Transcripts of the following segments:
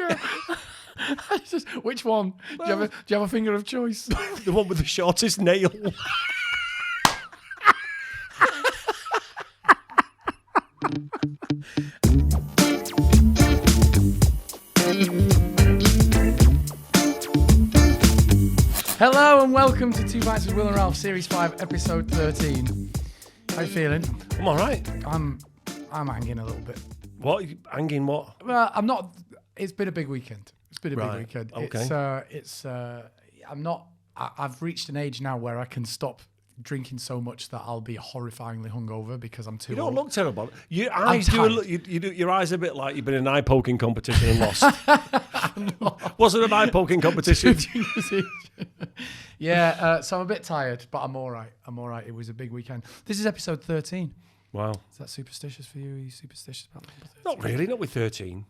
finger. Which one? Do you have a finger of choice? The one with the shortest nail. Hello and welcome to Two Bites with Will and Ralph, Series 5, Episode 13. How you feeling? I'm all right. I'm hanging a little bit. What? Hanging what? Well, I'm not. It's been a big weekend. Big weekend. Okay. I've reached an age now where I can stop drinking so much that I'll be horrifyingly hungover because I'm too You don't old. look terrible. Your eyes your eyes a bit like you've been in an eye poking competition and lost. Was it an eye poking competition? Yeah, so I'm a bit tired, but I'm all right. It was a big weekend. This is episode 13. Wow. Is that superstitious for you? Are you superstitious about number 13? Not really, not with 13.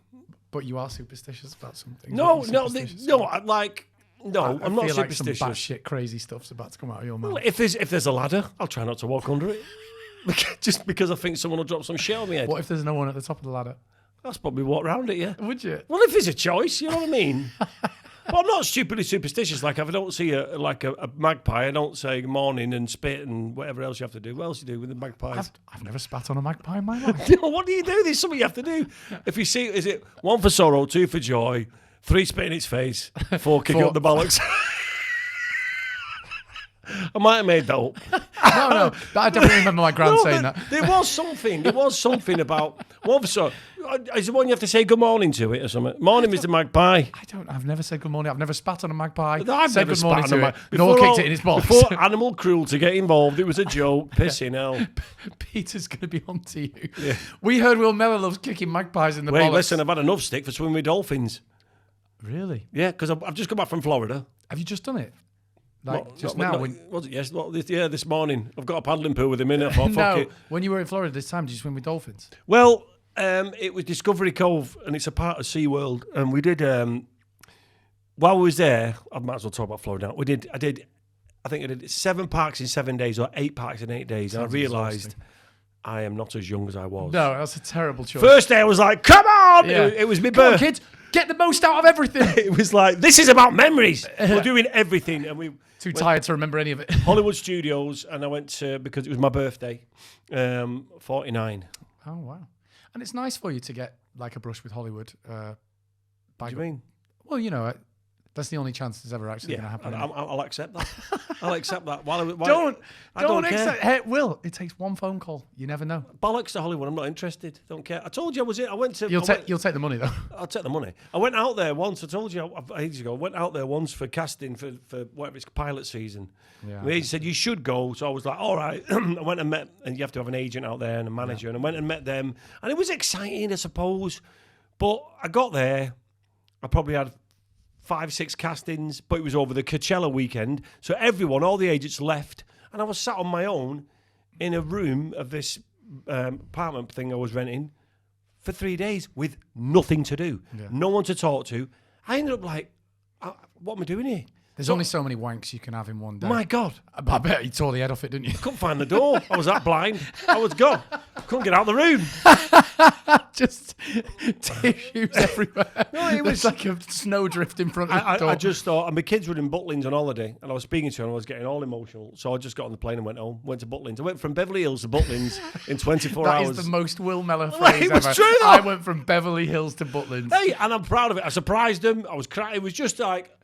But you are superstitious about something. No, I'm not I feel like superstitious. some batshit crazy stuff's about to come out of your mouth. Well, if there's a ladder, I'll try not to walk under it. Just because I think someone will drop some shit on my head. What if there's no one at the top of the ladder? I'll probably walk around it, yeah. Would you? Well, if there's a choice, you know what I mean? But I'm not stupidly superstitious. Like, if I don't see a magpie, I don't say good morning and spit and whatever else you have to do. What else do you do with the magpies? I've never spat on a magpie in my life. No, what do you do? There's something you have to do. If you see, is it 1 for sorrow, 2 for joy, 3 spit in its face, 4 kicking up the bollocks? I might have made that up. No, I definitely remember my gran saying that. There was something about 1 for sorrow. Is the one you have to say good morning to it or something? Morning, Mr. Magpie. I've never said good morning. I've never spat on a magpie. I've said never good morning spat on to a it. Nor kicked it in its balls. Before animal cruelty get involved, it was a joke. Pissing hell. Peter's going to be on to you. Yeah. We heard Will Mellor loves kicking magpies in the bollocks. Wait, listen, I've had enough stick for swimming with dolphins. Really? Yeah, because I've just come back from Florida. Have you just done it? This morning. I've got a paddling pool with him in it. I thought, fuck it. When you were in Florida this time, did you swim with dolphins? Well, it was Discovery Cove, and it's a part of SeaWorld. And we did, while we was there, I might as well talk about Florida now. I think I did 7 parks in 7 days or 8 parks in 8 days. And I realised I am not as young as I was. No, that's a terrible choice. First day I was like, come on! Yeah. It was my birthday. Come on, kids, get the most out of everything. It was like, this is about memories. We're doing everything. And we Too tired to remember any of it. Hollywood Studios, and I went to, because it was my birthday, 49. Oh, wow. And it's nice for you to get like a brush with Hollywood. What do you mean? Well, you know, that's the only chance that's ever actually going to happen. I'll accept that. I'll accept that. Don't care. accept. Hey, Will, it takes one phone call. You never know. Bollocks to Hollywood. I'm not interested. Don't care. I told you I was it. I went to. You'll take the money though. I'll take the money. I went out there once. I told you ages ago. I went out there once for casting for whatever it's pilot season. Yeah. The agent said you should go, so I was like, all right. I went and met, and you have to have an agent out there and a manager, and I went and met them, and it was exciting, I suppose. But I got there. I probably had 5-6 castings, but it was over the Coachella weekend. So all the agents left, and I was sat on my own in a room of this apartment thing I was renting for 3 days with nothing to do, no one to talk to. I ended up like, what am I doing here? There's only so many wanks you can have in one day. My God. I bet you tore the head off it, didn't you? Couldn't find the door. I was that blind. I was gone. Couldn't get out of the room. Just tissues everywhere. No, it was like a snowdrift in front of the door. I just thought, and my kids were in Butlins on holiday, and I was speaking to them, and I was getting all emotional. So I just got on the plane and went home, went to Butlins. I went from Beverly Hills to Butlins in 24 hours. That is the most Will Mellor phrase it was ever. true, though. I went from Beverly Hills to Butlins. Hey, and I'm proud of it. I surprised them. I was crying. It was just like,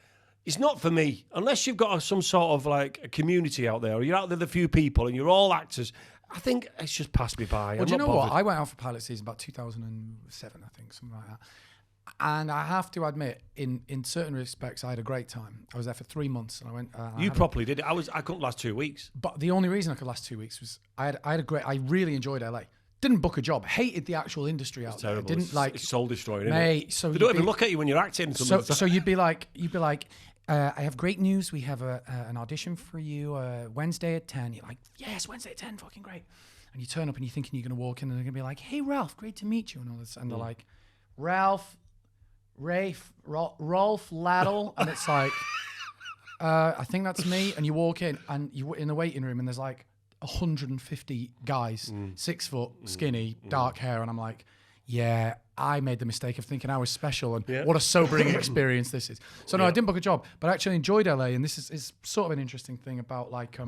it's not for me. Unless you've got some sort of like a community out there, or you're out there with a few people, and you're all actors, I think it's just passed me by. Well, do you know what? I went out for pilot season about 2007, I think, something like that. And I have to admit, in certain respects, I had a great time. I was there for 3 months, and I went. You properly did it. I couldn't last 2 weeks. But the only reason I could last 2 weeks was I really enjoyed LA. Didn't book a job. Hated the actual industry out there. Terrible. Didn't like. It's soul destroying. Mate, isn't it? so they don't even look at you when you're acting. So you'd be like. I have great news. We have an audition for you Wednesday at 10. You're like, yes, Wednesday at 10, fucking great. And you turn up and you're thinking you're going to walk in and they're going to be like, hey, Ralph, great to meet you. And all this. And they're like, Rolf Laddle. And it's like, I think that's me. And you walk in and you're in the waiting room and there's like 150 guys, 6 foot, skinny, dark hair. And I'm like, yeah, I made the mistake of thinking I was special and what a sobering experience this is. So no, I didn't book a job, but I actually enjoyed LA. And this is sort of an interesting thing about like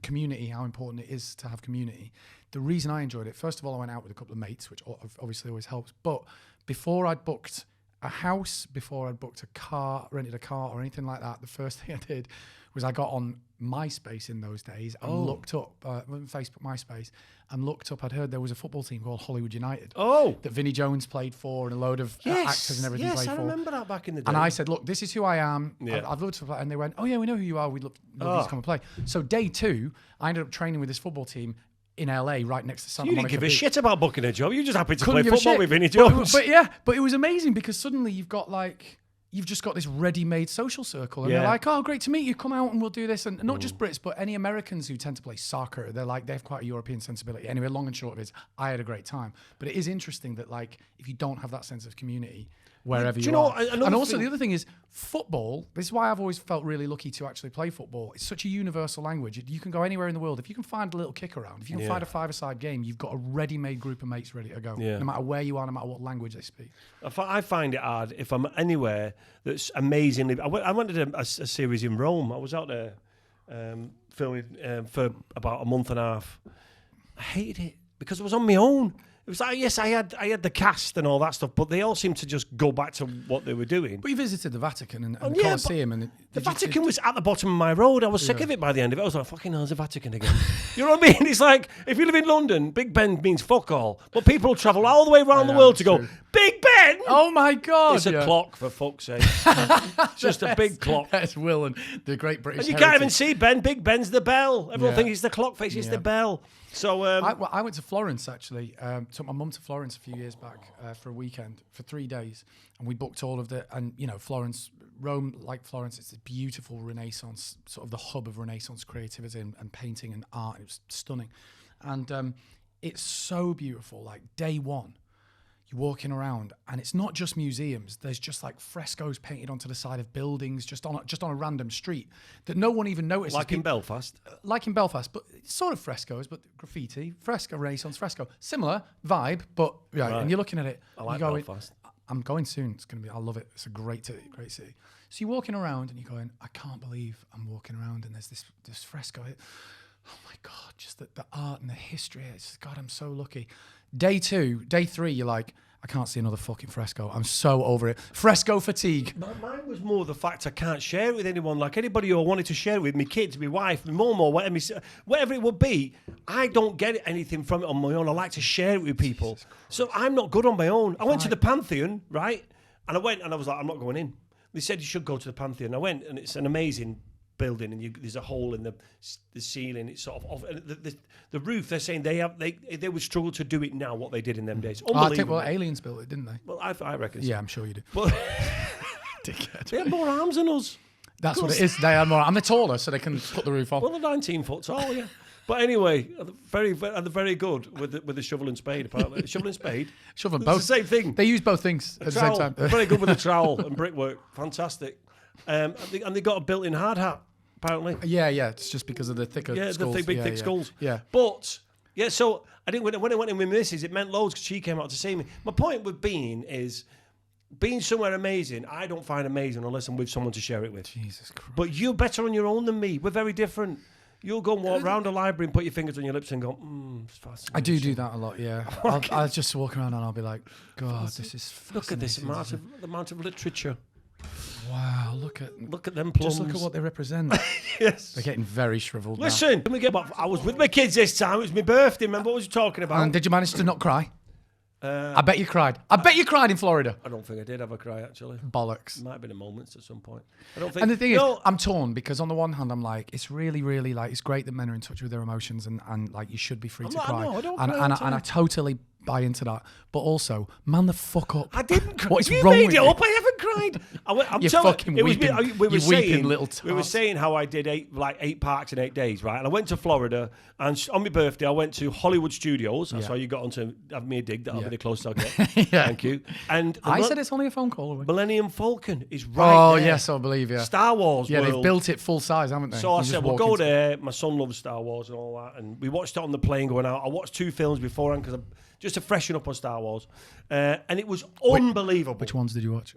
community, how important it is to have community. The reason I enjoyed it, first of all, I went out with a couple of mates, which obviously always helps. But before I'd booked a house, before I'd booked a car, rented a car or anything like that, the first thing I did was I got on MySpace in those days and looked up, Facebook, MySpace, and looked up, I'd heard there was a football team called Hollywood United. That Vinnie Jones played for and a load of actors and everything played for. Yes, I remember that back in the day. And I said, look, this is who I am. I'd love to play. And they went, oh yeah, we know who you are. We'd love you to come and play. So day 2, I ended up training with this football team in LA, right next to Santa Monica. You didn't give a shit about booking a job. You're just happy to Couldn't play football with Vinnie Jones. But it was amazing because suddenly you've just got this ready-made social circle. And they're like, oh, great to meet you. Come out and we'll do this. And not just Brits, but any Americans who tend to play soccer. They have quite a European sensibility. Anyway, long and short of it is, I had a great time. But it is interesting that like, if you don't have that sense of community, wherever you are. And also the other thing is football. This is why I've always felt really lucky to actually play football. It's such a universal language. You can go anywhere in the world. If you can find a little kick around, if you can find a five-a-side game, you've got a ready-made group of mates ready to go. No matter where you are, no matter what language they speak. I find it hard if I'm anywhere that's amazingly... I went to a series in Rome. I was out there filming for about a month and a half. I hated it because it was on my own. It was like, yes, I had the cast and all that stuff, but they all seemed to just go back to what they were doing. But you visited the Vatican and the Colosseum. And the Vatican was at the bottom of my road. I was sick of it by the end of it. I was like, fucking hell, there's the Vatican again. You know what I mean? It's like, if you live in London, Big Ben means fuck all. But people travel all the way around the world to go, Big Ben! Oh my God! It's a clock, for fuck's sake. It's just a big clock. That's Will and the Great British And you can't even see Ben. Big Ben's the bell. Everyone thinks it's the clock face, it's the bell. So I went to Florence actually. Took my mum to Florence a few years back for a weekend for 3 days, and we booked all of Florence, Rome, like Florence, it's a beautiful Renaissance, sort of the hub of Renaissance creativity and painting and art. It was stunning, and it's so beautiful. Like day 1. You're walking around, and it's not just museums. There's just like frescoes painted onto the side of buildings, just on a random street that no one even notices. Like in Belfast, but sort of frescoes, but graffiti, fresco, Renaissance fresco, similar vibe. But and you're looking at it. I like Belfast. I'm going soon. It's gonna be. I love it. It's a great city. So you're walking around, and you're going, I can't believe I'm walking around, and there's this fresco. Oh my God, just the art and the history. God, I'm so lucky. Day 2, day 3, you're like, I can't see another fucking fresco. I'm so over it. Fresco fatigue. Mine was more the fact I can't share it with anyone. Like anybody who I wanted to share it with, my kids, my wife, my mum, or whatever it would be, I don't get anything from it on my own. I like to share it with people. So I'm not good on my own. I went to the Pantheon, right? And I went and I was like, I'm not going in. They said you should go to the Pantheon. I went and it's an amazing building, and there's a hole in the ceiling. It's sort of the roof. They're saying they would struggle to do it now. What they did in them days, unbelievable. I think aliens built it, didn't they? Well, I reckon. Yeah, I'm sure you did. Well, Dickhead. They had more arms than us. That's what it is. They had more, and they're taller, so they can put the roof on. Well, they're 19 foot tall, yeah. But anyway, they're very good with the shovel and spade. Apparently, shovel and spade. Shovel and both. It's the same thing. They use both things at the same time. Very good with the trowel and brickwork. Fantastic. And they got a built-in hard hat. Apparently, yeah, it's just because of the thicker skulls. The big thick skulls. Yeah, but so I didn't. When I went in with Mrs., it meant loads because she came out to see me. My point with being somewhere amazing. I don't find amazing unless I'm with someone to share it with. Jesus Christ! But you're better on your own than me. We're very different. You'll go and walk around a library and put your fingers on your lips and go, it's fascinating. I do that a lot, yeah. I'll just walk around and I'll be like, God, this is fascinating. Look at this amount of literature. Wow, look at them plums. Just look at what they represent. Yes. They're getting very shriveled. Listen, I was with my kids this time. It was my birthday. Remember what was you talking about? And did you manage to not cry? I bet you cried. I bet you cried in Florida. I don't think I did have a cry, actually. Bollocks. Might have been in moments at some point. I don't think. And the thing is, I'm torn because on the one hand, I'm like, it's really, really like, it's great that men are in touch with their emotions and like you should be free to cry. And I totally buy into that. But also, man the fuck up. I didn't cry. What is you wrong made with it you? up. I haven't cried. I'm You're telling fucking you, weeping. We were Little saying how I did 8 parks in 8 days, right? And I went to Florida, and on my birthday, I went to Hollywood Studios. That's how you got onto have me a dig. That'll be the closest I'll get. Thank you. And I said it's only a phone call away. Millennium Falcon is right there. Yes, I believe, yeah. Star Wars Yeah, world. they've built it full size, haven't they? So I said, we'll go there. My son loves Star Wars and all that. And we watched it on the plane going out. I watched 2 films beforehand because just to freshen up on Star Wars. And it was unbelievable. Which ones did you watch?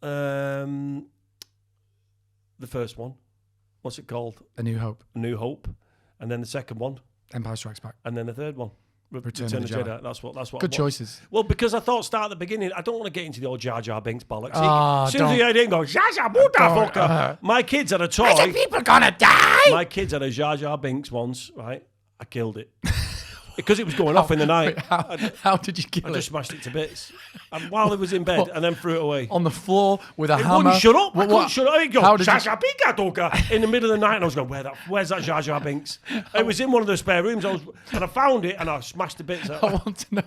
The first one. What's it called? A New Hope. A New Hope. And then the second one. Empire Strikes Back. And then the third one. Return of the Jedi. That's what. Good choices. Well, because I thought start at the beginning. I don't want to get into the old Jar Jar Binks bollocks. Oh, as soon as I didn't go Jar Jar motherfucker. My kids had a toy. Are people gonna die? My kids had a Jar Jar Binks once. Right, I killed it because it was going off in the night. How did you kill it? I just smashed it to bits and while it was in bed, and then threw it away on the floor with a it hammer. Wouldn't shut up. I couldn't shut up. I go Jar Jar Binks in the middle of the night, and I was going, where's that Jar Jar Binks? It was in one of the spare rooms. And I found it, and I smashed the bits out. I want to know.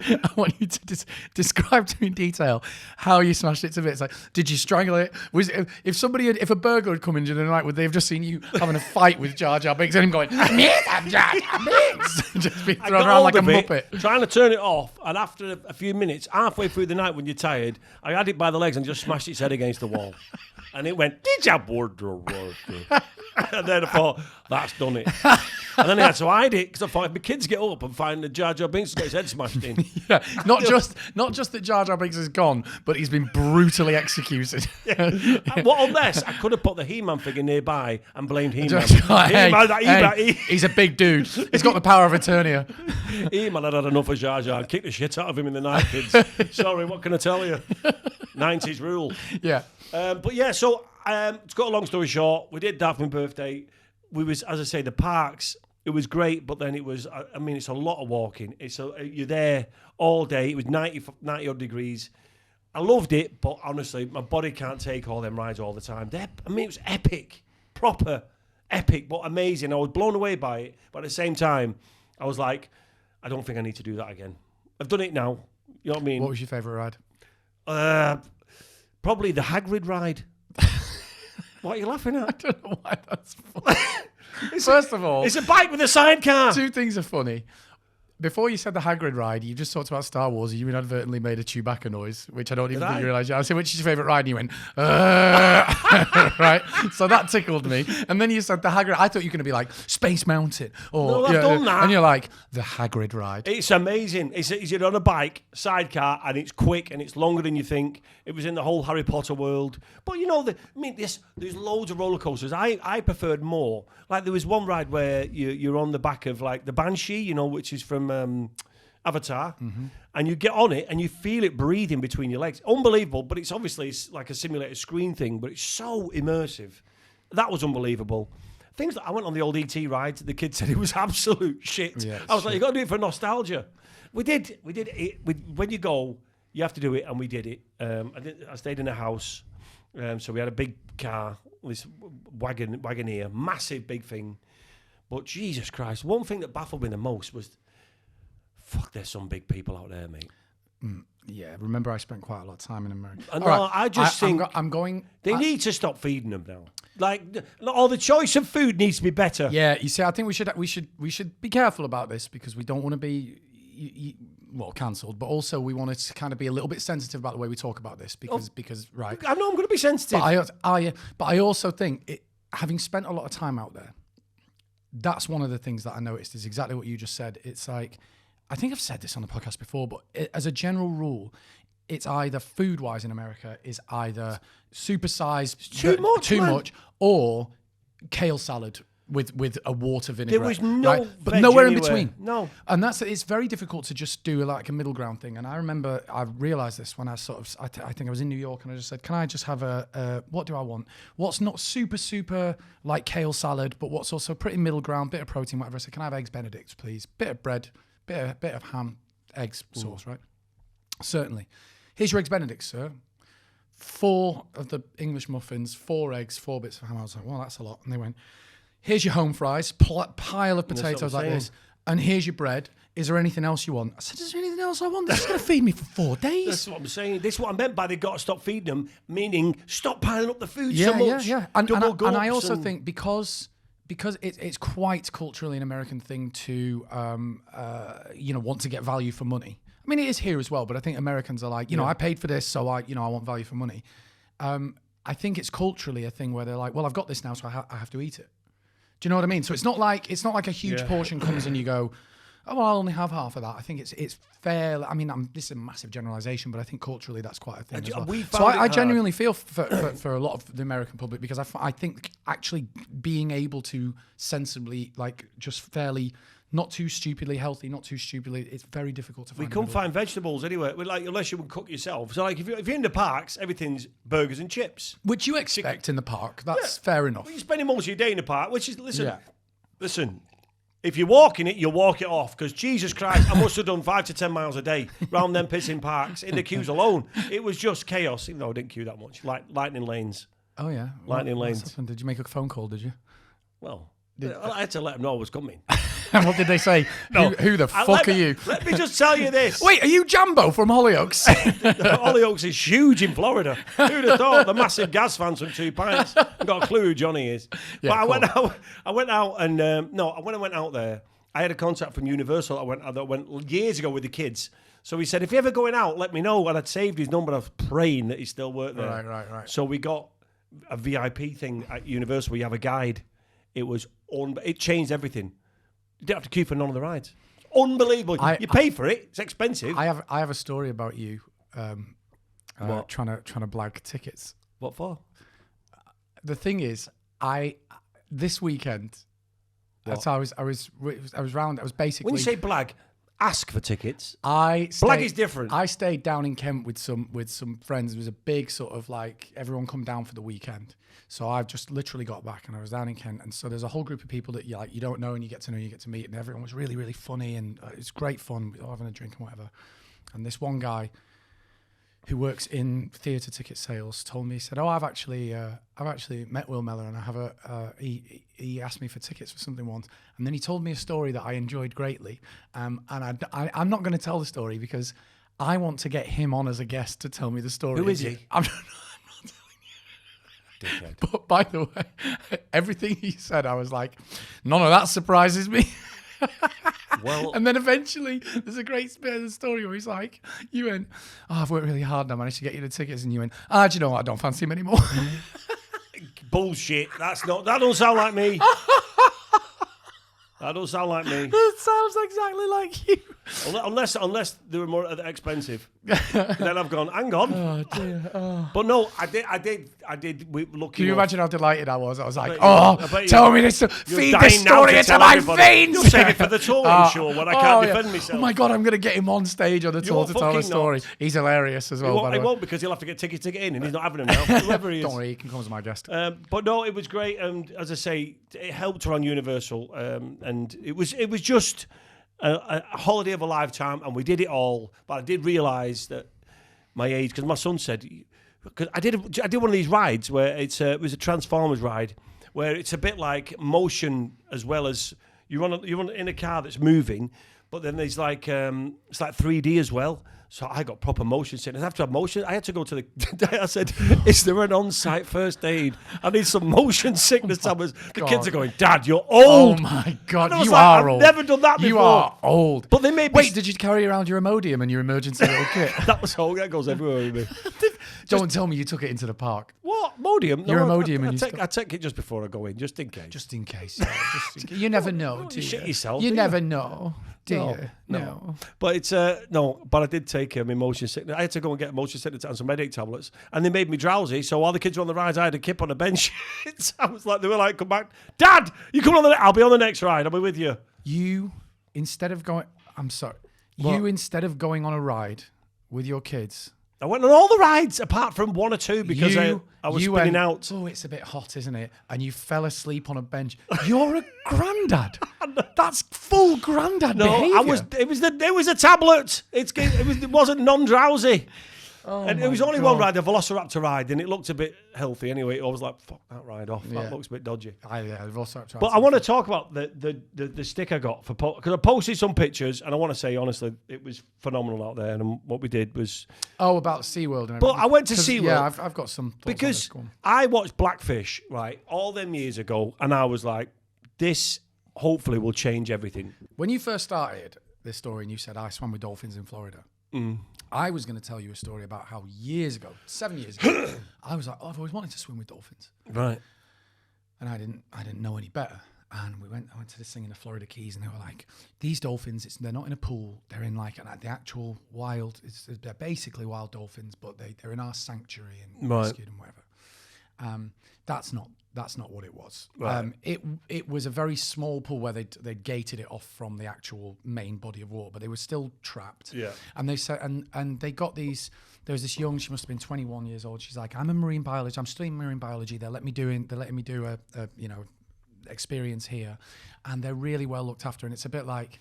I want you to describe to me in detail how you smashed it to bits. Like, did you strangle it? Was it, if a burglar had come in during the night, would they have just seen you having a fight with Jar Jar Binks and him going, I'm Jar Jar Binks, just being thrown around like a muppet, trying to turn it off? And after a few minutes, halfway through the night when you're tired, I had it by the legs and just smashed its head against the wall, and it went. And then I thought, that's done it. And then I had to hide it because I thought if my kids get up and find the Jar Jar Binks got his head smashed in. Yeah, not just that Jar Jar Binks is gone, but he's been brutally executed. What on this? I could have put the He-Man figure nearby and blamed He-Man. He's a big dude. He's got the power of Eternia. He-Man had enough of Jar Jar and kicked the shit out of him in the night, kids. Sorry, what can I tell you? 90s rule. Yeah. But yeah, so to cut a long story short, we did that for my birthday. We was, as I say, the parks. It was great, but then it was. I mean, it's a lot of walking. You're there all day. It was 90 odd degrees. I loved it, but honestly, my body can't take all them rides all the time. It was epic, proper epic, but amazing. I was blown away by it, but at the same time, I was like, I don't think I need to do that again. I've done it now. You know what I mean? What was your favourite ride? Probably the Hagrid ride. What are you laughing at? I don't know why that's funny. First of all, it's a bike with a sidecar. Two things are funny. Before you said the Hagrid ride, you just talked about Star Wars. You inadvertently made a Chewbacca noise, which I don't even think you realised. I said, which is your favourite ride? And you went, right? So that tickled me. And then you said the Hagrid. I thought you were going to be like, Space Mountain. Or, no, I've done that. And you're like, the Hagrid ride. It's amazing. You're on a bike, sidecar, and it's quick, and it's longer than you think. It was in the whole Harry Potter world. But you know, there's loads of roller coasters. I preferred more. Like there was one ride where you're on the back of like the Banshee, which is from Avatar, and you get on it and you feel it breathing between your legs. Unbelievable, but it's like a simulated screen thing, but it's so immersive. That was unbelievable. Things that I went on the old ET ride, the kids said it was absolute shit. Yeah, I was like, you got to do it for nostalgia. We did it. When you go, you have to do it, and we did it. I stayed in a house, so we had a big car, this Wagoneer, massive big thing. But Jesus Christ, one thing that baffled me the most was, fuck, there's some big people out there, mate. Yeah, remember I spent quite a lot of time in America. No, right. I just think they need to stop feeding them now. Like, the choice of food needs to be better. Yeah, you see, I think we should be careful about this because we don't want to be cancelled, but also we want to kind of be a little bit sensitive about the way we talk about this because right. I know I'm going to be sensitive, but I also think having spent a lot of time out there, that's one of the things that I noticed is exactly what you just said. It's like, I think I've said this on the podcast before, but as a general rule, it's either food-wise in America is either supersized, too much, or kale salad with a water vinaigrette. There was no, but nowhere in between. No, and it's very difficult to just do like a middle ground thing. And I remember I realised this when I I think I was in New York and I just said, can I just have what do I want? What's not super like kale salad, but what's also pretty middle ground, bit of protein, whatever. I said, can I have eggs Benedict, please? Bit of bread, bit of ham, eggs, sauce, right? Certainly. Here's your eggs Benedict, sir. 4 of the English muffins, 4 eggs, 4 bits of ham. I was like, well, that's a lot. And they went, here's your home fries, pile of potatoes like this, and here's your bread. Is there anything else you want? I said, is there anything else I want? This is going to feed me for 4 days. That's what I'm saying. This is what I meant by they've got to stop feeding them, meaning stop piling up the food so much. Yeah. And I also think because it's quite culturally an American thing to want to get value for money. I mean, it is here as well, but I think Americans are like, I paid for this, so I want value for money. I think it's culturally a thing where they're like, well, I've got this now, so I have to eat it. Do you know what I mean? So it's not like a huge portion comes and you go, well, I only have half of that. I think it's fair. I mean, this is a massive generalization, but I think culturally that's quite a thing as well. So I genuinely feel for a lot of the American public, because I think actually being able to sensibly, like, just fairly, not too stupidly healthy, not too stupidly, it's very difficult to find. We can't find vegetables anywhere, like, unless you would cook yourself. So, like, if you're in the parks, everything's burgers and chips. Which you expect in the park. That's fair enough. Well, you're spending most of your day in the park, which is, listen, if you're walking it, you walk it off, because Jesus Christ, I must have done 5 to 10 miles a day round them pissing parks in the queues alone. It was just chaos, even though I didn't queue that much. Like lightning lanes. Oh, yeah. Lightning lanes. Did you make a phone call, did you? Well, I had to let them know I was coming. And what did they say? No. Who the fuck are you? Let me just tell you this. Wait, are you Jambo from Hollyoaks? Hollyoaks is huge in Florida. Who'd have thought? The massive gas fans from 2 pints. I've got a clue who Johnny is. Yeah, but I went out and when I went out there, I had a contact from Universal. I went years ago with the kids. So he said, if you're ever going out, let me know. And I'd saved his number. I was praying that he still worked there. Right. So we got a VIP thing at Universal. We have a guide. It was it changed everything. You didn't have to queue for none of the rides. Unbelievable. You pay for it. It's expensive. I have a story about you trying to blag tickets. What for? The thing is, this weekend. That's how I was round. I was basically. When you say blag, ask for tickets. Blag is different. I stayed down in Kent with some friends. It was a big sort of like everyone come down for the weekend. So I've just literally got back and I was down in Kent, and so there's a whole group of people that you don't know and you get to know, you get to meet, and everyone was really, really funny, and it's great fun. We were all having a drink and whatever. And this one guy who works in theatre ticket sales told me, he said, I've actually met Will Mellor, and I have he asked me for tickets for something once. And then he told me a story that I enjoyed greatly. And I'm not going to tell the story because I want to get him on as a guest to tell me the story. Who is he? I'm not telling you. But by the way, everything he said, I was like, none of that surprises me. Well, and then eventually, there's a great bit of the story where he's like, you went, I've worked really hard and I managed to get you the tickets. And you went, do you know what? I don't fancy him anymore. Bullshit. That don't sound like me. That don't sound like me. It sounds exactly like you. Unless they were more expensive. Then I've gone, hang on. Oh, dear. Oh. But no, I did. Can you imagine how delighted I was? I was like, tell me this. Feed this story into my veins. You'll save it for the touring show when I can't defend myself. Oh my God, I'm going to get him on stage on the tour to tell the story. He's hilarious as well. He won't, because he'll have to get tickets to get in, and he's not having them now. Whoever he is. Don't worry, he can come as my guest. But no, it was great. And as I say, it helped her on Universal. And it was just a holiday of a lifetime, and we did it all. But I did realise that my age, because my son said, because I did one of these rides where it was a Transformers ride, where it's a bit like motion as well as you're in a car that's moving, but then there's like it's like 3D as well. So I got proper motion sickness. After I have motion, I had to go to the. I said, "Is there an on-site first aid? I need some motion sickness." The kids are going, "Dad, you're old." Oh my God, you are old. I've never done that before. You are old. But they made Wait, did you carry around your Imodium and your emergency little kit? That was all. That goes everywhere with me. Don't tell me you took it into the park. What? Imodium? Your Imodium. I take it just before I go in, just in case. Just in case. Yeah, you never know, do you? Shit yourself. You never know, do you? No. But it's no. But I did take my motion sickness. I had to go and get motion sickness and some headache tablets, and they made me drowsy. So while the kids were on the rides, I had a kip on a bench. I was like, they were like, "Come back, Dad. You come on I'll be on the next ride. I'll be with you." Instead of going on a ride with your kids. I went on all the rides apart from one or two because I was spinning out. Oh, it's a bit hot, isn't it? And you fell asleep on a bench. You're a granddad. That's full granddad behaviour. It was a tablet. It wasn't non-drowsy. Oh, and it was only one ride, the Velociraptor ride, and it looked a bit healthy anyway. I was like, fuck that ride off. That looks a bit dodgy. The Velociraptor. But I want to talk about the stick I got because I posted some pictures, and I want to say honestly, it was phenomenal out there. And what we did was about SeaWorld. And but I went to SeaWorld. Yeah, I've got some thoughts because on this. I watched Blackfish right all them years ago, and I was like, this hopefully will change everything. When you first started this story, and you said I swam with dolphins in Florida. I was going to tell you a story about how 7 years ago, I was like, I've always wanted to swim with dolphins. Right. And I didn't know any better. And I went to this thing in the Florida Keys, and they were like, these dolphins, they're not in a pool. They're in like the actual wild. They're basically wild dolphins, but they're in our sanctuary and rescued and whatever. That's not what it was. Right. It was a very small pool where they gated it off from the actual main body of water, but they were still trapped. Yeah. And they said, and they got these. There was this young. She must have been 21 years old. She's like, I'm a marine biologist. I'm studying marine biology. They're letting me do a experience here, and they're really well looked after. And it's a bit like,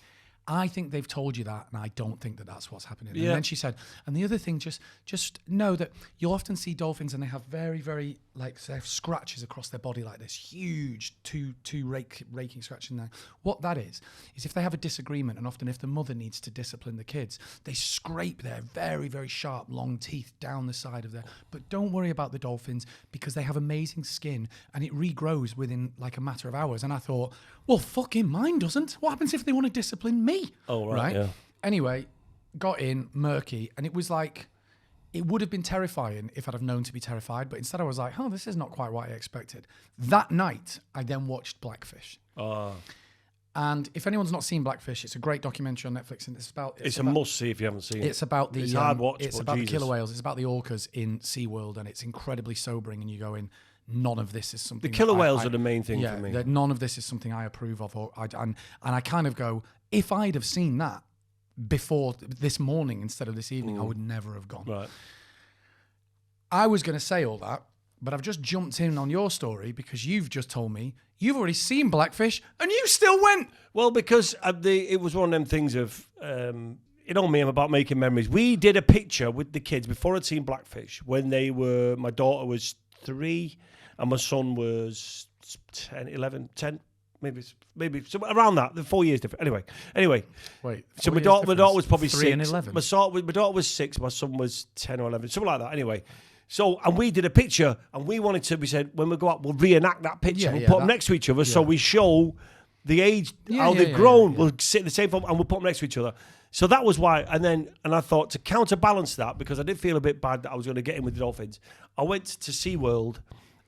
I think they've told you that, and I don't think that that's what's happening. Yeah. And then she said, and the other thing, just know that you'll often see dolphins, and they have very, very, like, they have scratches across their body like this, huge, two raking scratches. And what that is if they have a disagreement, and often if the mother needs to discipline the kids, they scrape their very, very sharp, long teeth down the side of their. But don't worry about the dolphins, because they have amazing skin, and it regrows within like a matter of hours. And I thought, well, fucking mine doesn't. What happens if they want to discipline me? Oh, right. Yeah. Anyway, got in, murky, and it was like, it would have been terrifying if I'd have known to be terrified, but instead I was like, oh, this is not quite what I expected. That night, I then watched Blackfish. And if anyone's not seen Blackfish, it's a great documentary on Netflix, and it's a must-see if you haven't seen it. It's about the... It's hard watch, It's about the killer whales. It's about the orcas in SeaWorld, and it's incredibly sobering, and you go in, none of this is something... The killer whales are the main thing for me. None of this is something I approve of. And I kind of go, if I'd have seen that before this morning instead of this evening, I would never have gone. Right. I was going to say all that, but I've just jumped in on your story because you've just told me you've already seen Blackfish and you still went. Well, because it was one of them things of... you know me, I'm about making memories. We did a picture with the kids before I'd seen Blackfish when my daughter was 3 and my son was 10, 11, 10, maybe so around that. The 4 years different. Anyway. Wait. So my daughter was probably 3 6. and 11. My daughter was 6. My son was 10 or 11, something like that. Anyway. So, and we did a picture, and we said, when we go out, we'll reenact that picture. We'll put them next to each other, so we show the age, how they've grown. We'll sit in the same form, and we'll put them next to each other. So that was why, and I thought, to counterbalance that, because I did feel a bit bad that I was going to get in with the dolphins, I went to SeaWorld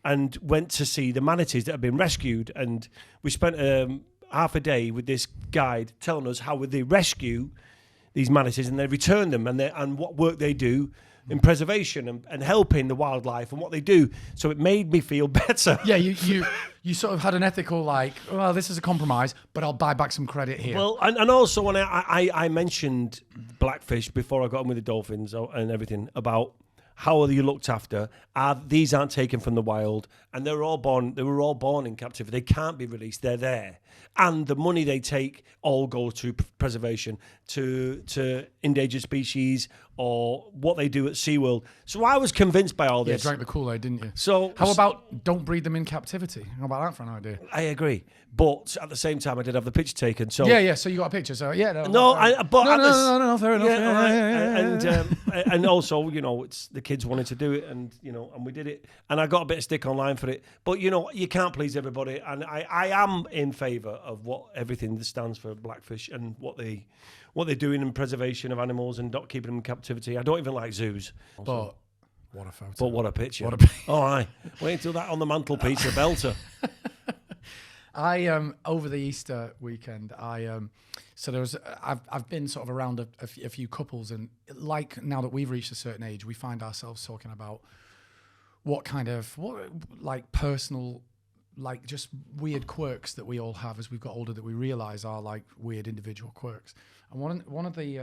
and went to see the manatees that had been rescued, and we spent half a day with this guide telling us how they rescue these manatees, and they return them, and what work they do in preservation and helping the wildlife and what they do. So it made me feel better. Yeah, you sort of had an ethical, like, well, this is a compromise, but I'll buy back some credit here. Well, and also when I mentioned Blackfish before I got on with the dolphins and everything about how are you looked after? These aren't taken from the wild, and they were all born in captivity. They can't be released. They're there. And the money they take all goes to preservation, to endangered species, or what they do at SeaWorld. So I was convinced by all this. Yeah, drank the Kool-Aid, didn't you? So how about don't breed them in captivity? How about that for an idea? I agree. But at the same time, I did have the picture taken. So yeah. So you got a picture. So yeah, no, fair enough. Yeah, and also, it's the kids wanted to do it, and and we did it, and I got a bit of stick online for it. But you can't please everybody, and I am in favour of everything that stands for Blackfish and what they're doing in preservation of animals and not keeping them in captivity. I don't even like zoos. But what a photo! But what a picture! All right, wait until that on the mantelpiece, a belter. I over the Easter weekend, so there was I've been sort of around a few couples, and like now that we've reached a certain age, we find ourselves talking about what like personal, like just weird quirks that we all have as we've got older that we realise are like weird individual quirks. And one of the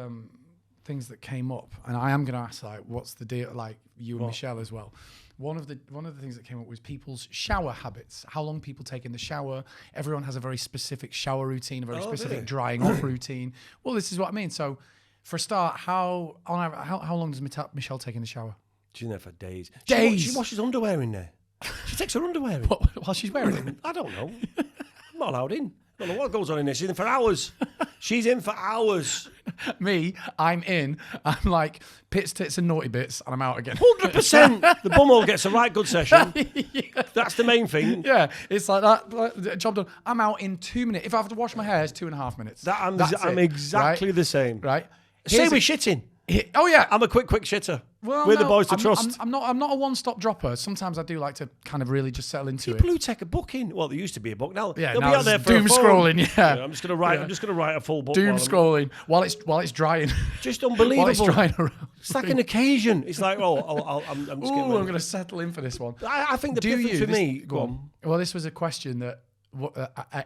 things that came up, and I am going to ask, like, what's the deal, like you and Michelle as well. One of the things that came up was people's shower habits, how long people take in the shower. Everyone has a very specific shower routine, a very specific drying off routine. Well, this is what I mean. So, for a start, how long does Michelle take in the shower? She's in there for days. Days. She washes underwear in there. She takes her underwear in. While she's wearing it? I don't know. I'm not allowed in. I don't know what goes on in there. She's in for hours. She's in for hours. Me, I'm in. I'm like pits, tits, and naughty bits, and I'm out again. 100%. The bumhole gets a right good session. Yeah. That's the main thing. Yeah, it's like that. Job done. I'm out in 2 minutes. If I have to wash my hair, it's 2.5 minutes. I'm exactly the same. Right. Same with shitting. Oh yeah, I'm a quick shitter. well, We're the boys to trust. I'm not a one-stop dropper. Sometimes I do like to kind of really just settle into People it. who take a book in. Well, there used to be a book. Now Yeah, they'll now be out it's there for doom a phone. scrolling. Yeah. I'm just gonna write. I'm just gonna write a full book. Doom scrolling while it's drying. Just unbelievable. While it's drying around. It's like an occasion. It's like, I'm just Ooh, getting. I'm going to settle in for this one. I think the difference for me. Go on. Well, this was a question that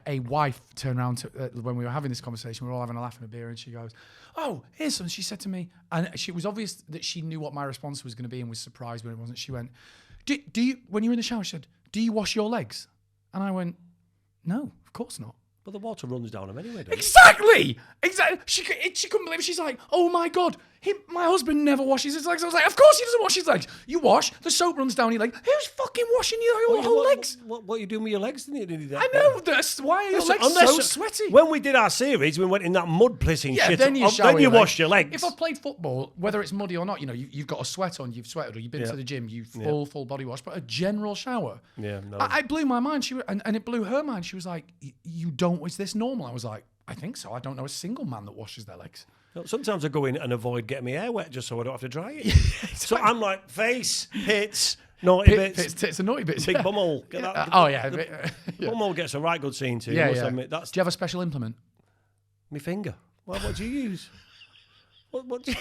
a wife turned around to when we were having this conversation. We were all having a laugh and a beer, and she goes, "Oh, here's something." She said to me, and it was obvious that she knew what my response was going to be and was surprised when it wasn't. She went, "Do you when you're in the shower?" She said, "Do you wash your legs?" And I went, "No, of course not." But the water runs down them anyway, doesn't it? Exactly. She couldn't believe it. She's like, "Oh my God, my husband never washes his legs." I was like, "Of course he doesn't wash his legs. You wash, the soap runs down your leg. Who's fucking washing your whole legs?" What are you doing with your legs? Didn't you? I know. Why are your legs so sweaty? When we did our series, we went in that mud pissing shit. Then you shower. Then you wash your legs. If I played football, whether it's muddy or not, you've got a sweat on, you've sweated, or you've been to the gym, full body wash. But a general shower, no. I blew my mind. And it blew her mind. She was like, "You don't? Is this normal?" I was like, "I think so. I don't know a single man that washes their legs." Sometimes I go in and avoid getting my hair wet just so I don't have to dry it. So I'm like, face, hits, naughty bits. Tits and naughty bits. Big bumhole. Bumhole gets a right good scene to you. Yeah, Must yeah. admit, Do you have a special implement? my finger. What do you use? What do you...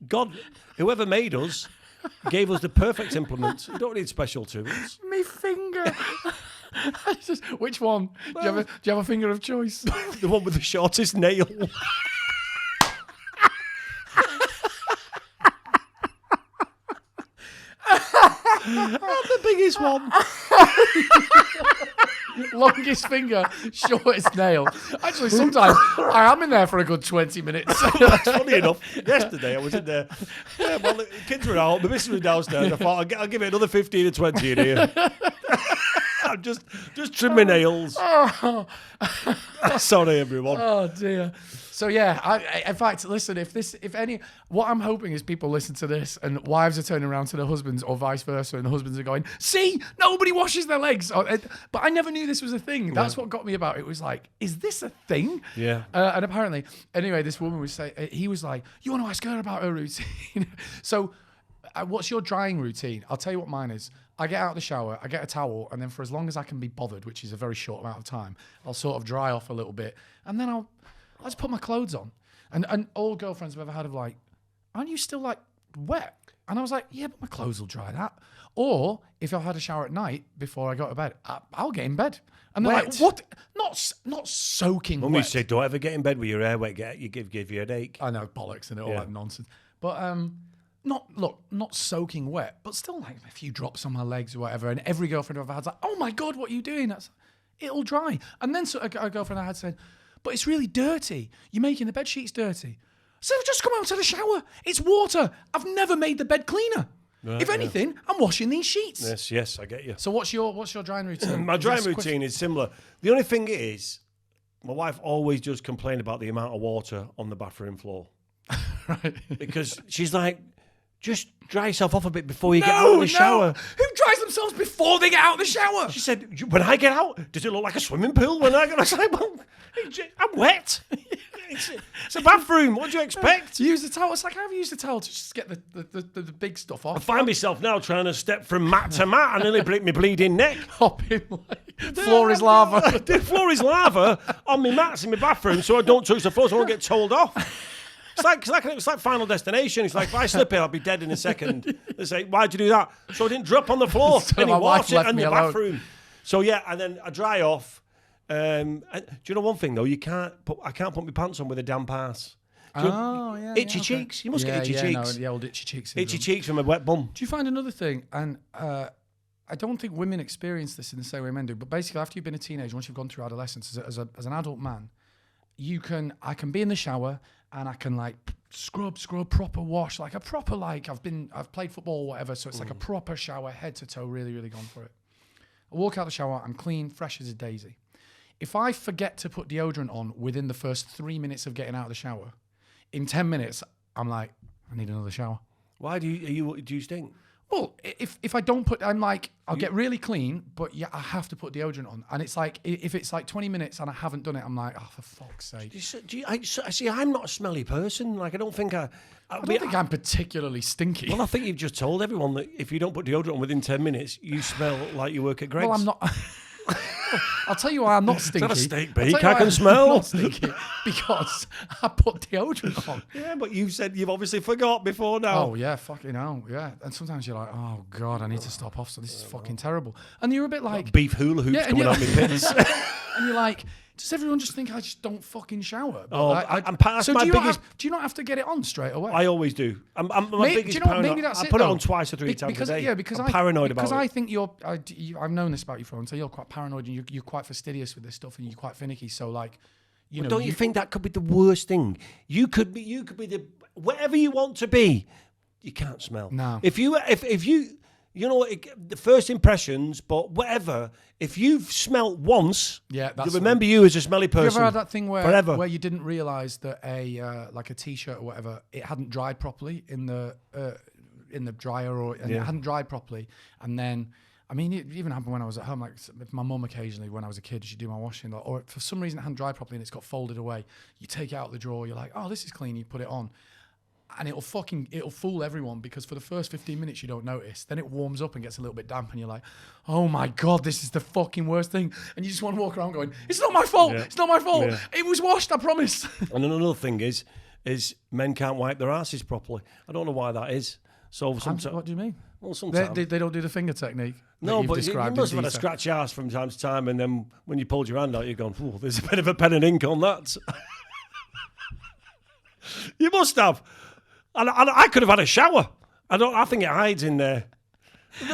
God, whoever made us gave us the perfect implement. You don't need special tools. Me finger. Which one? Do you have a finger of choice? The one with the shortest nail. The biggest one. Longest finger, shortest nail. Actually, sometimes I am in there for a good 20 minutes. That's funny enough. Yesterday I was in there. Yeah, well, the kids were out. The missus was downstairs. I thought I'll give it another 15 or 20 in here. I'm just trim my nails. Sorry, everyone. Oh dear. So yeah, in fact, listen. What I'm hoping is people listen to this and wives are turning around to their husbands or vice versa, and the husbands are going, "See, nobody washes their legs." But I never knew this was a thing. That's what got me about it. Was like, is this a thing? Yeah. And apparently, anyway, this woman was saying, he was like, "You want to ask her about her routine?" So, what's your drying routine? I'll tell you what mine is. I get out of the shower, I get a towel, and then for as long as I can be bothered, which is a very short amount of time, I'll sort of dry off a little bit, and then I'll just put my clothes on. And all girlfriends I've ever had have like, "Aren't you still like wet?" And I was like, "Yeah, but my clothes will dry that." Or if I've had a shower at night before I go to bed, I'll get in bed. And they're like, "What? Not soaking wet." Mummy said, "Don't ever get in bed with your hair wet. You give you a headache." I know, bollocks and all that nonsense. But not soaking wet, but still like a few drops on my legs or whatever. And every girlfriend I've had's like, "Oh my God, what are you doing?" It'll dry. And then a girlfriend I had said, "But it's really dirty. You're making the bed sheets dirty." So just come out to the shower. It's water. I've never made the bed cleaner. Right, if anything, I'm washing these sheets. Yes, I get you. So what's your drying routine? My drying routine is similar. The only thing is, my wife always does complain about the amount of water on the bathroom floor. Right. Because she's like, "Just dry yourself off a bit before you get out of the shower." Who dries themselves before they get out of the shower? She said, "When I get out, does it look like a swimming pool when I get out?" I was like, "Well, I'm wet. It's a bathroom. What do you expect?" Use the towel. It's like I've used the towel to just get the big stuff off. I find myself now trying to step from mat to mat and nearly break my bleeding neck. Hopping like floor is lava. The floor is lava on my mats in my bathroom, so I don't touch the floor, so I won't get told off. It's like Final Destination. It's like, if I slip here, I'll be dead in a second. They say, "Why'd you do that?" "So I didn't drop on the floor." So any my wife water left in me the alone. bathroom. So yeah, and then I dry off. And do you know one thing though? I can't put my pants on with a damp ass. Itchy cheeks. You must get itchy cheeks. No, the old itchy cheeks. Itchy cheeks from a wet bum. Do you find another thing? And I don't think women experience this in the same way men do. But basically, after you've been a teenager, once you've gone through adolescence, as an adult man, I can be in the shower and I can like scrub, proper wash, like a proper I've played football or whatever, so it's like a proper shower, head to toe, really, really gone for it. I walk out the shower, I'm clean, fresh as a daisy. If I forget to put deodorant on within the first 3 minutes of getting out of the shower, in 10 minutes, I'm like, I need another shower. Why do you stink? Well, if I don't put, I'm like, I'll get really clean, but yeah, I have to put deodorant on. And it's like, if it's like 20 minutes and I haven't done it, I'm like, oh, for fuck's sake. See, I'm not a smelly person. Like, I don't think I don't think I'm particularly stinky. Well, I think you've just told everyone that if you don't put deodorant on within 10 minutes, you smell like you work at Greggs. Well, I'm not. I'll tell you why I'm not stinky. Is that a steak beak I can smell? I'm not stinky because I put deodorant on. Yeah, but you said you've obviously forgot before now. Oh, yeah, fucking hell, yeah. And sometimes you're like, oh, God, I need to stop off, so this is fucking terrible. And you're a bit like... Beef hula hoops coming out my pits. And you're like... Does everyone just think I just don't fucking shower? But I'm past my biggest... Do you not have to get it on straight away? I always do. I'm my biggest paranoid. Maybe that's I put it on twice or three times a day. Yeah, because I'm paranoid about it. Because I think I've known this about you for a while, so you're quite paranoid and you're quite fastidious with this stuff and you're quite finicky. So like, you know, don't you think that could be the worst thing? You could be the whatever you want to be. You can't smell. No. If you you know, the first impressions, but whatever. If you've smelt once, yeah, you remember you as a smelly person. Have you ever had that thing where you didn't realise that like a t-shirt or whatever, it hadn't dried properly in the dryer it hadn't dried properly, and then I mean it even happened when I was at home. Like with my mum occasionally when I was a kid, she'd do my washing, or for some reason it hadn't dried properly and it's got folded away. You take it out of the drawer, you're like, oh, this is clean. You put it on. And it'll fool everyone because for the first 15 minutes you don't notice. Then it warms up and gets a little bit damp and you're like, oh my God, this is the fucking worst thing. And you just want to walk around going, it's not my fault. Yeah. It's not my fault. Yeah. It was washed, I promise. And another thing is men can't wipe their asses properly. I don't know why that is. So sometimes, what do you mean? Well, sometimes they don't do the finger technique. No, but you must have had a scratchy ass from time to time, and then when you pulled your hand out, you're going, oh, there's a bit of a pen and ink on that. You must have. And I could have had a shower. I think it hides in there.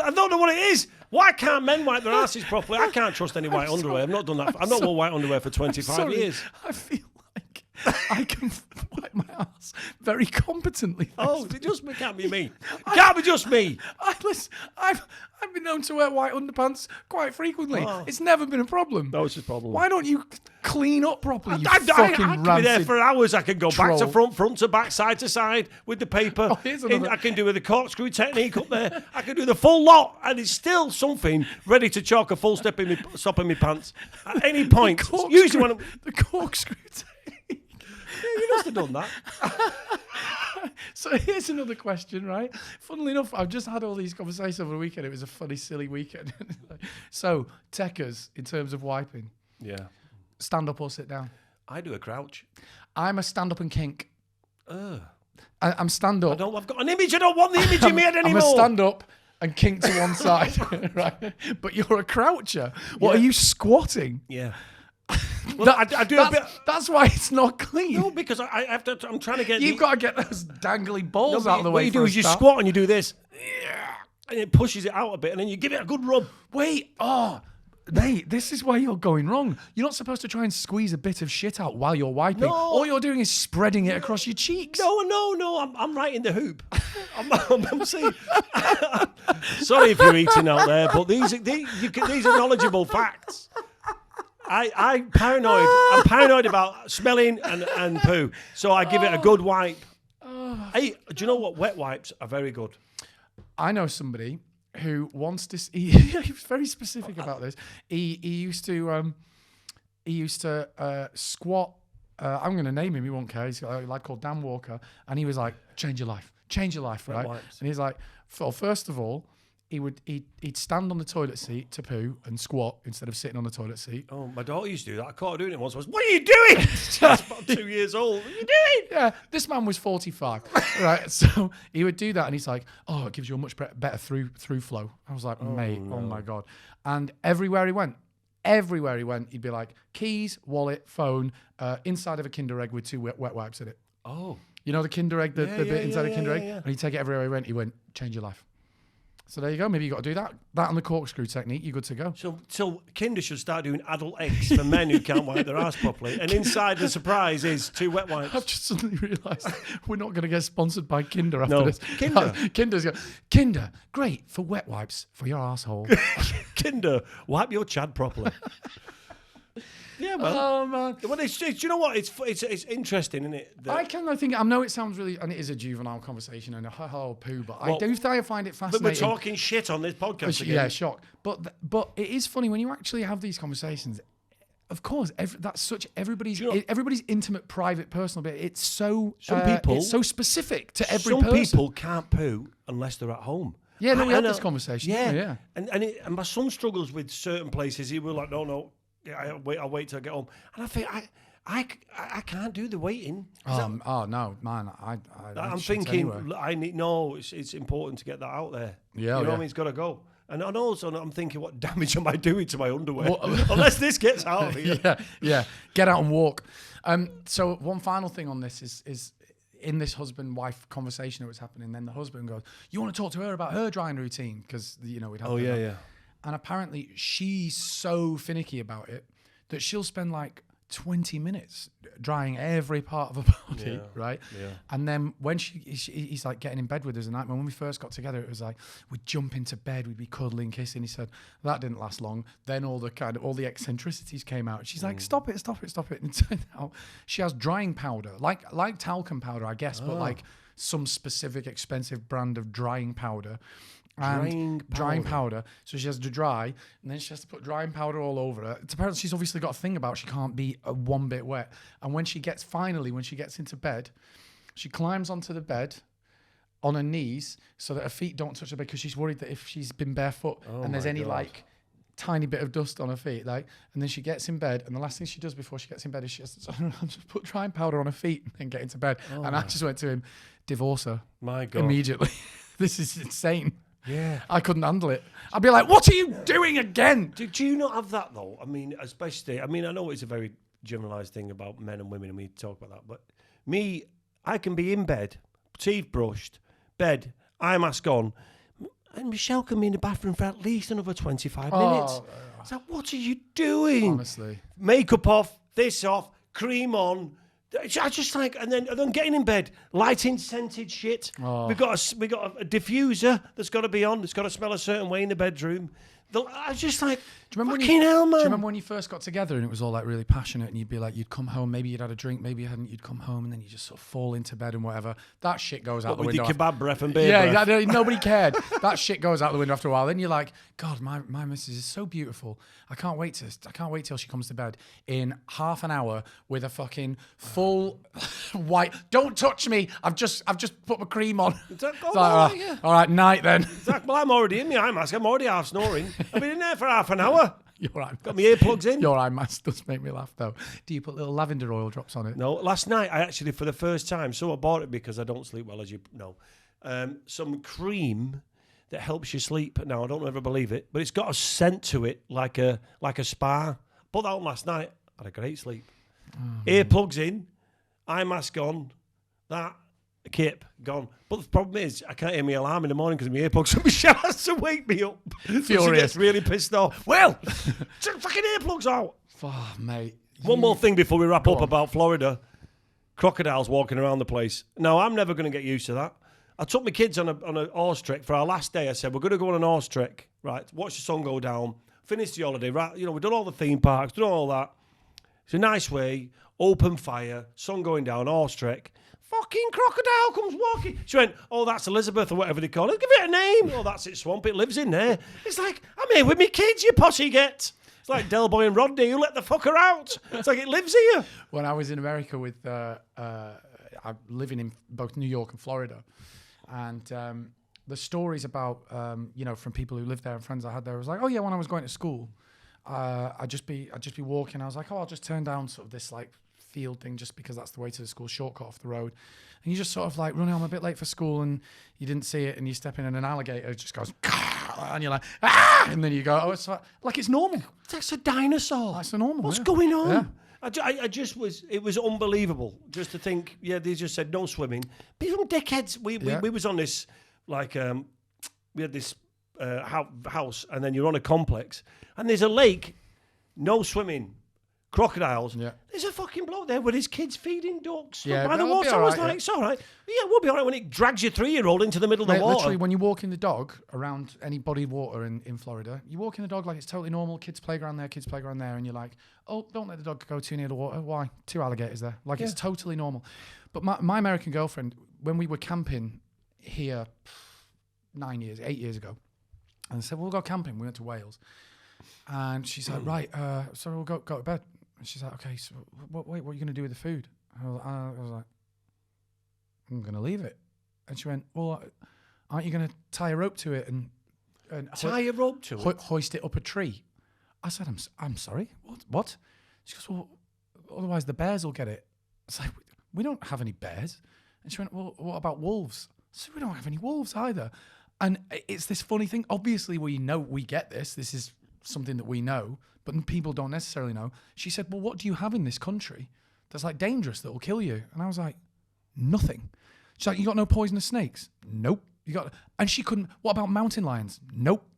I don't know what it is. Why can't men wipe their asses properly? I can't trust any white underwear. I've not done that. I've not worn white underwear for 25 years. I feel like I can wipe my ass very competently. Oh, it can't be me. It can't be just me. I've been known to wear white underpants quite frequently. Oh. It's never been a problem. No, it's just a problem. Why don't you clean up properly? I can be there for hours. I can go back to front to back, side to side with the paper. Oh, I can do with the corkscrew technique up there. I can do the full lot, and it's still something ready to chalk a full stop in my pants at any point. Usually the corkscrew technique. Yeah, you must have done that. So here's another question, right? Funnily enough, I've just had all these conversations over the weekend. It was a funny, silly weekend. So, techers, in terms of wiping. Yeah. Stand up or sit down? I do a crouch. I'm a stand up and kink. I'm stand up. I've got an image. I don't want the image in my head anymore. I'm a stand up and kink to one side, right? But you're a croucher. What, are you squatting? Yeah. Well, I do a bit. That's why it's not clean. No, because I have to. I'm trying to get. You've got to get those dangly balls out of the way. What you do is you squat and you do this, and it pushes it out a bit, and then you give it a good rub. Wait, mate, this is where you're going wrong. You're not supposed to try and squeeze a bit of shit out while you're wiping. No. All you're doing is spreading it across your cheeks. No. I'm right in the hoop. I'm saying. Sorry if you're eating out there, but these are knowledgeable facts. I'm paranoid. I'm paranoid about smelling and poo. So I give it a good wipe. Hey, do you know what? Wet wipes are very good. I know somebody who wants to. He was very specific about this. He used to squat. I'm going to name him. He won't care. He's got a lad called Dan Walker, and he was like, "Change your life, right?" And he's like, first of all, he'd stand on the toilet seat to poo and squat instead of sitting on the toilet seat. Oh, my daughter used to do that. I caught her doing it once. I was, what are you doing? She was about 2 years old. What are you doing? Yeah, this man was 45, right? So he would do that, and he's like, "Oh, it gives you a much better through flow." I was like, "Mate, oh my God!" And everywhere he went, he'd be like, keys, wallet, phone, inside of a Kinder Egg with 2 wet wipes in it. Oh, you know the Kinder Egg, the bit inside a Kinder Egg, and he'd take it everywhere he went. He went, "Change your life." So there you go. Maybe you got to do that. That and the corkscrew technique. You're good to go. So Kinder should start doing adult eggs for men who can't wipe their ass properly. And inside the surprise is 2 wet wipes. I've just suddenly realised we're not going to get sponsored by Kinder after this. Kinder. Kinder, great for wet wipes for your asshole. Kinder, wipe your Chad properly. Yeah, well. Oh man. Well, you know what? It's interesting, isn't it? I know it sounds really, and it is a juvenile conversation and a poo, but I do find it fascinating. But we're talking shit on this podcast again. Yeah, shock. But it is funny when you actually have these conversations. Of course, that's such everybody's intimate, private, personal bit. It's so it's so specific to every person. Some people can't poo unless they're at home. Yeah, no, we had this conversation. Yeah. And my son struggles with certain places. He will like, no, I'll wait till I get home. And I think I can't do the waiting. Oh no, man! I'm thinking anyway. It's important to get that out there. Yeah, you know what I mean? It's got to go. And also I'm thinking, what damage am I doing to my underwear? Unless this gets out of here. Yeah. Get out and walk. So one final thing on this is in this husband-wife conversation that was happening. Then the husband goes, "You want to talk to her about her drying routine?" Because we'd have. Oh yeah. And apparently she's so finicky about it that she'll spend like 20 minutes drying every part of her body, right? Yeah. And then when he's like getting in bed with us at night. When we first got together, it was like we'd jump into bed, we'd be cuddling, kissing. He said that didn't last long. Then all the eccentricities came out. She's like, stop it. And it turned out she has drying powder, like talcum powder, I guess, but like some specific expensive brand of drying powder. Drying powder. So she has to dry, and then she has to put drying powder all over her. Apparently, she's obviously got a thing about she can't be one bit wet. And when she gets into bed, she climbs onto the bed on her knees so that her feet don't touch the bed because she's worried that if she's been barefoot and there's any like tiny bit of dust on her feet, like, and then she gets in bed, and the last thing she does before she gets in bed is she has to just put drying powder on her feet and then get into bed. And I just went to him, divorce her. My God. Immediately. This is insane. Yeah. I couldn't handle it. I'd be like, what are you doing again? Do you not have that, though? I mean, I know it's a very generalised thing about men and women, and we talk about that, but me, I can be in bed, teeth brushed, bed, eye mask on, and Michelle can be in the bathroom for at least another 25 minutes. It's like, what are you doing? Honestly. Makeup off, this off, cream on. I just like, and then getting in bed, lighting scented shit. We got a diffuser that's got to be on. It's got to smell a certain way in the bedroom. I was just like, fucking hell, man. Do you remember when you first got together and it was all like really passionate, and you'd be like, you'd come home, maybe you'd had a drink, maybe you hadn't, you'd come home, and then you just sort of fall into bed and whatever. That shit goes out the window. With your kebab breath and beer breath. Yeah, nobody cared. That shit goes out the window after a while. Then you're like, God, my missus is so beautiful. I can't wait till she comes to bed in half an hour with a fucking full white. Don't touch me. I've just put my cream on. All right, night then. Well, I'm already in my eye mask. I'm already half snoring. I've been in there for half an hour. You're right. Got my earplugs in. Your eye mask does make me laugh, though. Do you put little lavender oil drops on it? No. Last night, I actually, for the first time, so I bought it because I don't sleep well, as you know, some cream that helps you sleep. Now, I don't ever believe it, but it's got a scent to it like a spa. Put that on last night. Had a great sleep. Earplugs in, eye mask on, that kip gone. But the problem is, I can't hear my alarm in the morning because my earplugs. So Michelle has to wake me up. Furious. She gets really pissed off. Well, take fucking earplugs out. Oh, mate. One more thing before we wrap up about Florida. Crocodiles walking around the place. No, I'm never going to get used to that. I took my kids on a horse trek for our last day. I said, we're going to go on an horse trek, right? Watch the sun go down. Finish the holiday, right? You know, we've done all the theme parks, done all that. It's a nice way. Open fire, sun going down, horse trek. Fucking crocodile comes walking. She went, oh, that's Elizabeth or whatever they call it. Give it a name. Oh, that's it, Swamp. It lives in there. It's like, I'm here with me kids, you posse get. It's like Del Boy and Rodney, you let the fucker out. It's like it lives here. When I was in America with, I'm living in both New York and Florida, and the stories about, from people who lived there and friends I had there, was like, oh yeah, when I was going to school, I'd just be walking. I was like, oh, I'll just turn down sort of this like field thing just because that's the way to the school, shortcut off the road. And you just sort of like running, I'm a bit late for school, and you didn't see it, and you step in and an alligator just goes, and you're like, ah! And then you go, oh, it's like it's normal. That's a dinosaur. That's normal. What's going on? Yeah. It was unbelievable just to think, they just said no swimming. But some dickheads, we was on this, like, we had this house, and then you're on a complex, and there's a lake, no swimming. crocodiles. Yeah. There's a fucking bloke there with his kids feeding ducks Yeah, by the it'll be water. So I was alright, like, it's all right. Yeah, we'll be all right when it drags your 3-year-old into the middle of the Mate, water. literally, when you're walking the dog around any body of water in Florida, you're walking the dog like it's totally normal. Kids playground there, and you're like, oh, don't let the dog go too near the water. Why? 2 alligators there. Like, it's totally normal. But my American girlfriend, when we were camping here 8 years ago, and I said, we'll go camping. We went to Wales. And she's like, right, so we'll go to bed. And she's like, okay, so what are you going to do with the food? I was like, I'm going to leave it. And she went, well, aren't you going to tie a rope to it and tie a rope to it? Hoist it up a tree? I said, I'm sorry, what? She goes, well, otherwise the bears will get it. I was like, we don't have any bears. And she went, well, what about wolves? I said, we don't have any wolves either. And it's this funny thing. Obviously, we know we get this. This is something that we know, but people don't necessarily know. She said, well, what do you have in this country that's like dangerous that will kill you? And I was like, nothing. She's like, you got no poisonous snakes? Nope. And she couldn't, what about mountain lions? Nope.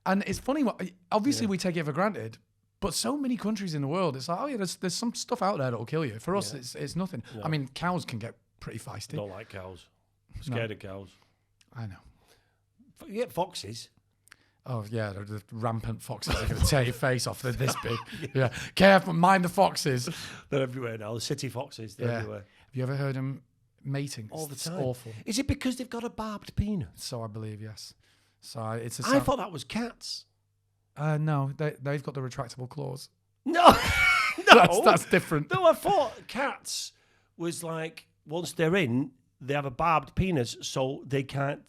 And it's funny, obviously we take it for granted, but so many countries in the world, it's like, oh yeah, there's some stuff out there that will kill you. For us, it's nothing. I mean, cows can get pretty feisty. Don't like cows. I'm scared of cows. I know. You get foxes. Oh, yeah, the rampant foxes are going to tear your face off. They're this big. Yeah. Careful, mind the foxes. They're everywhere now. The city foxes, they're everywhere. Have you ever heard them mating? All the time. It's awful. Is it because they've got a barbed penis? So I believe, yes. So I thought that was cats. No, they've got the retractable claws. No. No. That's different. No, I thought cats was like, once they're in, they have a barbed penis so they can't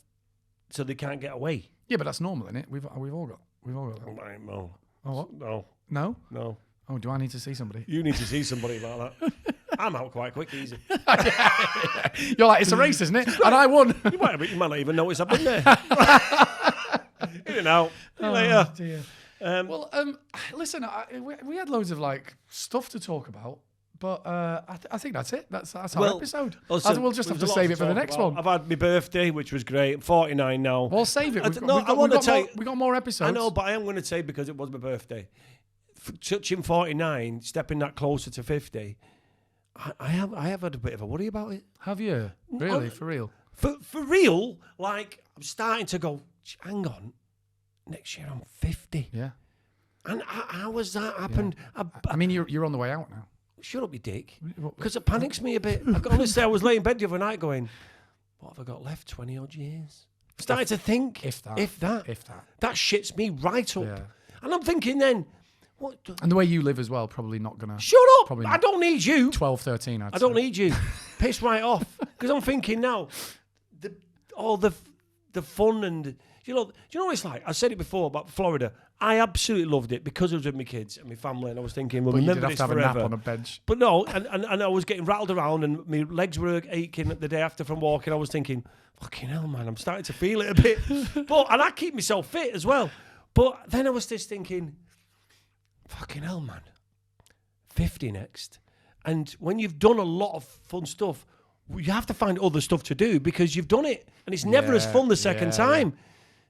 get away. Yeah, but that's normal, isn't it? We've all got that. No. Oh, what? No. No? No. Oh, do I need to see somebody? You need to see somebody like that. I'm out quite quick, easy. You're like, it's a race, isn't it? And I won. You might not even notice I've been there. In and out. Later. Dear. Listen, we had loads of stuff to talk about. But I think that's it. That's our episode. We'll just have to save it for the next one. I've had my birthday, which was great. I'm 49 now. We'll save it. We've got more episodes. I know, but I am going to say because it was my birthday. Touching 49, stepping that closer to 50, I have had a bit of a worry about it. Have you? Really? For real? For real? Like, I'm starting to go, hang on, next year I'm 50. Yeah. And how has that happened? Yeah. I mean, you're on the way out now. Shut up, you dick. Because it panics me a bit. Honestly, I was laying in bed the other night going, what have I got left? 20 odd years? Started to think. If that. That shits me right up. Yeah. And I'm thinking then, what? And the way you live as well, probably not going to. Shut up. Probably I don't need you. 12, 13, I don't need you. Piss right off. Because I'm thinking now, all the fun and, you know what it's like? I said it before about Florida. I absolutely loved it because it was with my kids and my family, and I was thinking, we'll remember this forever. But you did have to have a nap on a bench. But no, and I was getting rattled around, and my legs were aching the day after from walking. I was thinking, fucking hell, man, I'm starting to feel it a bit. And I keep myself fit as well. But then I was just thinking, fucking hell, man, 50 next. And when you've done a lot of fun stuff, you have to find other stuff to do because you've done it, and it's never as fun the second time. Yeah.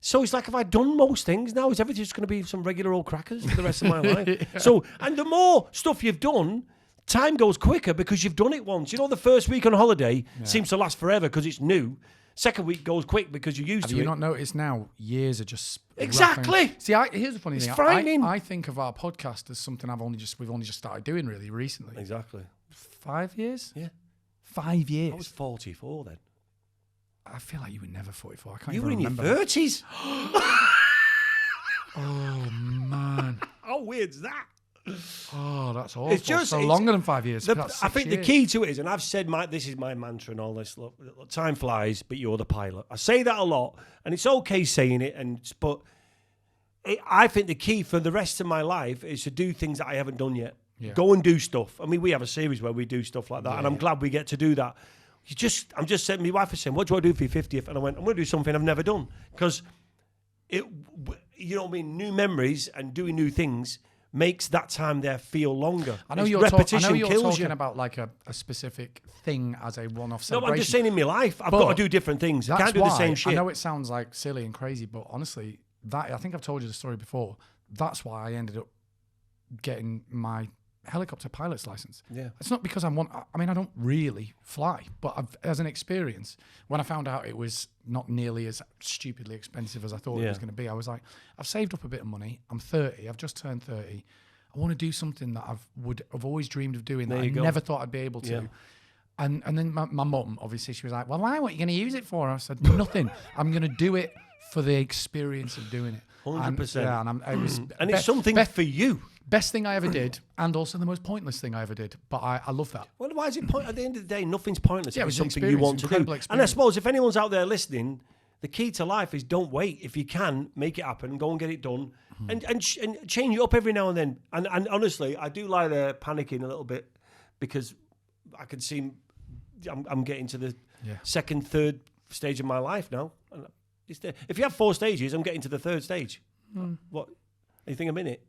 So it's like, have I done most things now? Is everything just going to be some regular old crackers for the rest of my life? Yeah. So, and the more stuff you've done, time goes quicker because you've done it once. You know, the first week on holiday seems to last forever because it's new. Second week goes quick because you're used to it. Have you not noticed now? Years are just exactly. See, here's the funny thing. It's frightening. I think of our podcast as something we've only just started doing really recently. Exactly. 5 years? Yeah. 5 years. I was 44 then. I feel like you were never 44. I can't you even remember. You were in your 30s. Oh, man. How weird's that? Oh, that's awful. It's longer than 5 years. I think the key to it is, and I've said this is my mantra and all this, look, time flies, but you're the pilot. I say that a lot, and it's okay saying it, but I think the key for the rest of my life is to do things that I haven't done yet. Yeah. Go and do stuff. I mean, we have a series where we do stuff like that, and I'm glad we get to do that. I'm just saying, my wife is saying, what do I do for your 50th? And I went, I'm going to do something I've never done. Because, you know what I mean, new memories and doing new things makes that time there feel longer. I know you're talking about like a specific thing as a one-off celebration. No, I'm just saying in my life, I've got to do different things. I can't do the same shit. I know it sounds like silly and crazy, but honestly, I think I've told you the story before. That's why I ended up getting my helicopter pilot's license. Yeah. It's not because I don't really fly, but as an experience, when I found out it was not nearly as stupidly expensive as I thought it was going to be, I was like, I've saved up a bit of money. I'm 30. I've just turned 30. I want to do something that I've always dreamed of doing that I never thought I'd be able to. Yeah. And then my mum, obviously, she was like, well, why? What are you going to use it for? I said, nothing. I'm going to do it for the experience of doing it. 100%. And it's something for you. Best thing I ever did, and also the most pointless thing I ever did. But I love that. Well, why is it at the end of the day, nothing's pointless. Yeah, it's something you want to do. Experience. And I suppose if anyone's out there listening, the key to life is don't wait. If you can, make it happen, go and get it done. And change it up every now and then. And honestly, I do lie there panicking a little bit because I can see I'm getting to the second, third stage of my life now. If you have 4 stages, I'm getting to the 3rd stage. What? You think I'm in it?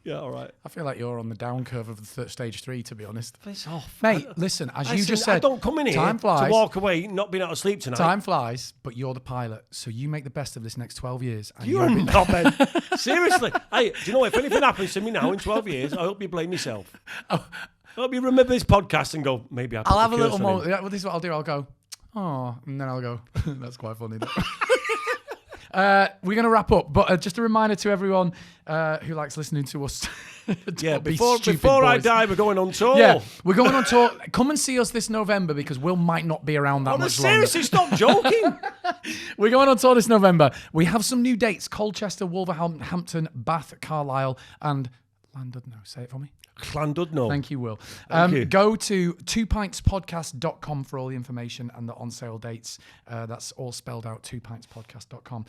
Yeah, all right. I feel like you're on the down curve of the stage 3, to be honest. Piss off. Mate, listen, you just said, I don't come in here time flies, to walk away not being able to sleep tonight. Time flies, but you're the pilot, so you make the best of this next 12 years. And you're a knobhead. Seriously. Hey, do you know what? If anything happens to me now in 12 years, I hope you blame yourself. I hope you remember this podcast and go, maybe I'll have a little moment. Yeah, well, this is what I'll do. I'll go, oh, and then I'll go, that's quite funny. We're going to wrap up, but just a reminder to everyone who likes listening to us. Before I die, we're going on tour. Yeah, we're going on tour. Come and see us this November because Will might not be around that much longer. Seriously, stop joking. We're going on tour this November. We have some new dates: Colchester, Wolverhampton, Bath, Carlisle, and Llandudno. Say it for me. Llandudno. Thank you, Will. Thank you. Go to 2pintspodcast.com for all the information and the on-sale dates. That's all spelled out, 2pintspodcast.com.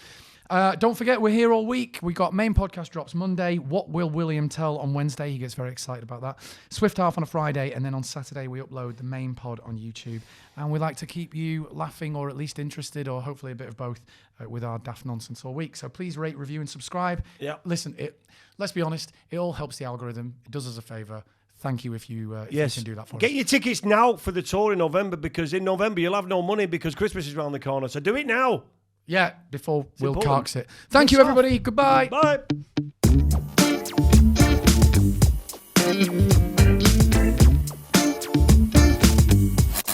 Don't forget, we're here all week. We got main podcast drops Monday. What Will William tell on Wednesday? He gets very excited about that. Swift Half on a Friday. And then on Saturday, we upload the main pod on YouTube. And we like to keep you laughing or at least interested or hopefully a bit of both with our daft nonsense all week. So please rate, review, and subscribe. Yeah. Listen, let's be honest, it all helps the algorithm. It does us a favour. Thank you if you can do that for us. Get your tickets now for the tour in November because in November you'll have no money because Christmas is around the corner. So do it now. Yeah, before Will carks it. Thank you, everybody. Goodbye. Bye.